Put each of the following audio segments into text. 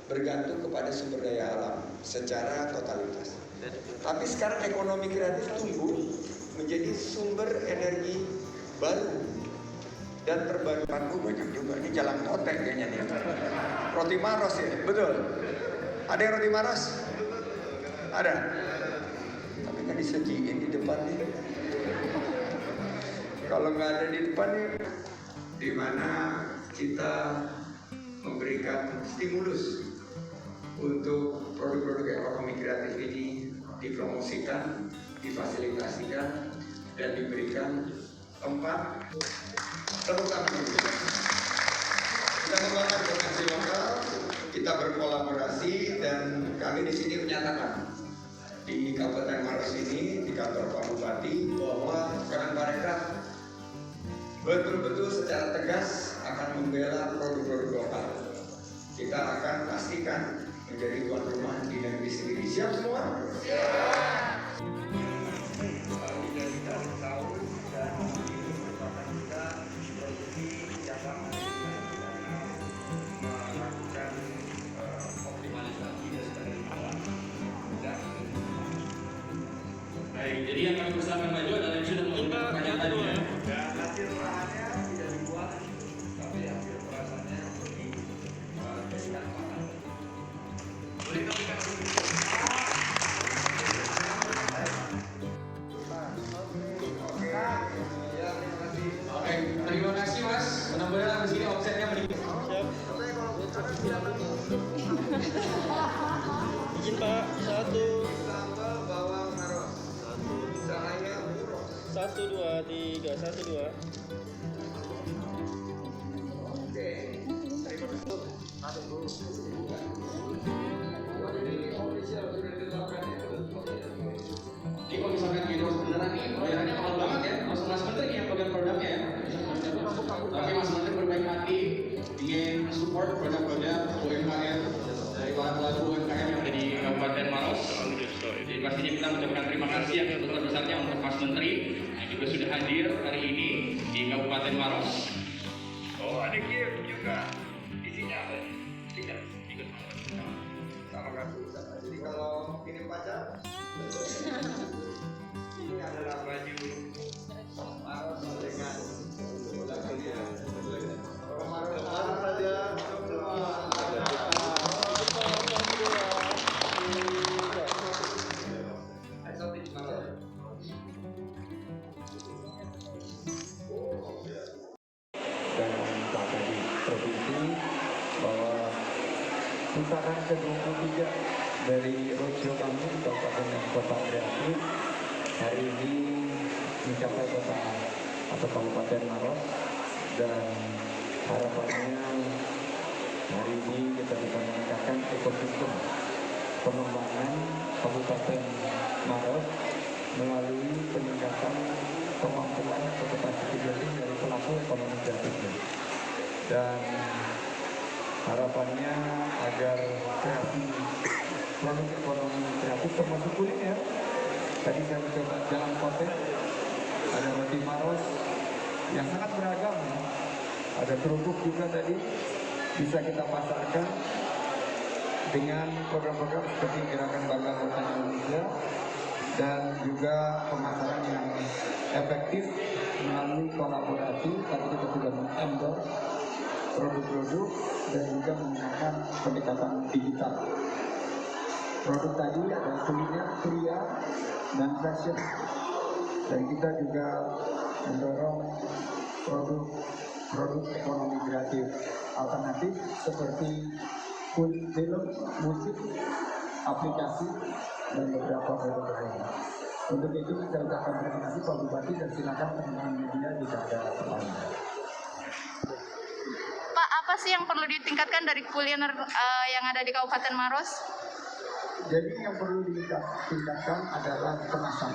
Bergantung kepada sumber daya alam secara totalitas. Tapi sekarang ekonomi kreatif tumbuh menjadi sumber energi baru dan terbarukan. Banyak juga ini jalan totek kayaknya nih. Roti Maros ya, betul. Ada yang roti Maros? Ada. Tapi kan disajiin di depan nih. Kalau nggak ada di depan nih, di mana kita memberikan stimulus untuk produk-produk ekonomi kreatif ini dipromosikan, difasilitasikan, dan diberikan tempat. Tepuk tangan dulu. Kita mengembangkan potensi lokal, kita berkolaborasi, dan kami di sini menyatakan di Kabupaten Maros ini, di kantor Pak Bupati, bahwa peran mereka betul-betul secara tegas akan membela produk-produk lokal. Kita akan pastikan menjadi tuan rumah di negeri sendiri. Siap semua? Siap. Identitas tahun dan kesempatan kita produksi jangka melakukan optimalisasi dan sebagainya. Baik, jadi yang kami persilakan maju adalah yang sudah mengajukan pertanyaan tadi ya. Dan hasil olahannya tidak dibuat, tapi hasil perasaannya dikasihkan makan. Boleh kami Oke, terima kasih Mas. Mudah-mudahan di sini omsetnya meningkat. Izin Pak, satu, sambal bawang maros, cahaya murah. 1, 2, 3, 1, 2. Oke, terima kasih. Ini kalau misalkan gitu beneran nih, bayarannya mahal banget ya. Langsung Mas Menteri yang pegang produknya ya. Tapi Mas Menteri berbaik hati ingin support produk-produk UMKM dari pelaku UMKM yang ada di Kabupaten Maros. Jadi pastinya kita mengucapkan terima kasih yang sebesar-besarnya untuk Mas Menteri yang juga sudah hadir hari ini di Kabupaten Maros. Oh, ada gift juga. Isinya apa ini? Tiket. Sama kartu. Jadi kalau kirim pacar, ini adalah baju Maros dengan lagunya. Maros saja. Dan Pak Kadi Provinsi bahwa putaran ke-23 dari roadshow kami Kabupaten dan Kota Kreatif hari ini mencapai kota atau Kabupaten Maros, dan harapannya hari ini kita bisa meningkatkan ekosistem pengembangan Kabupaten Maros melalui peningkatan kemampuan capacity building dari pelaku ekonomi kreatifnya, dan harapannya agar kreasi produk ekonomi kreatif termasuk kuliner. Tadi saya mencoba jalan kotek, ada roti Maros yang sangat beragam ya. Ada kerupuk juga tadi bisa kita pasarkan dengan program-program seperti Gerakan Bangga Buatan Indonesia, dan juga pemasaran yang efektif melalui kolaborasi. Tadi kita sudah meng-endorse produk-produk dan juga menggunakan pendekatan digital. Produk tadi ada kuliner, kria, dan fashion. Dan kita juga mendorong produk ekonomi kreatif alternatif seperti film, musik, aplikasi, dan beberapa produk lain. Untuk itu saya ucapkan terima kasih Pak Bupati, dan silakan teman-teman media jika ada pertanyaan. Pak, apa sih yang perlu ditingkatkan dari kuliner yang ada di Kabupaten Maros? Jadi yang perlu ditingkatkan adalah kemasan.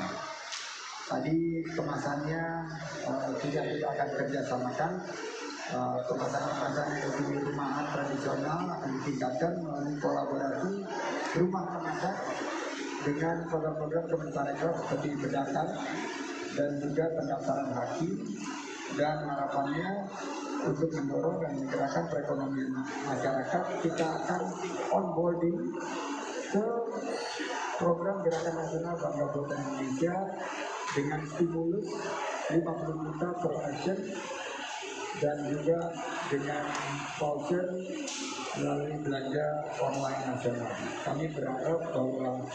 Tadi kemasannya sudah kita akan kerjasamakan. Kemasan-kemasan di rumahan tradisional akan ditingkatkan melalui kolaborasi rumah kemasan dengan program-program Kemenparekraf seperti Bedakan dan juga pendaftaran hakim, dan harapannya untuk mendorong dan menggerakkan perekonomian masyarakat, kita akan onboarding ke program Gerakan Nasional Bangga Buatan Indonesia dengan stimulus 50 juta per action dan juga dengan voucher melalui belanja online nasional. Kami berharap bahwa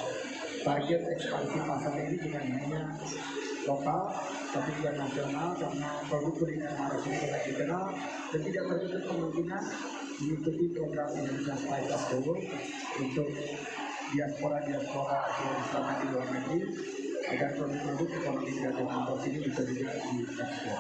target ekspansi pasar ini bukan hanya lokal, tapi juga nasional, karena produk kuliner Maros ini banyak dikenal dan tidak tertutup kemungkinan mengikuti program Indonesia Spice of the World untuk diaspora Sulawesi Selatan di luar negeri, agar produk-produk ekonomi kreatif Maros ini bisa juga diekspor.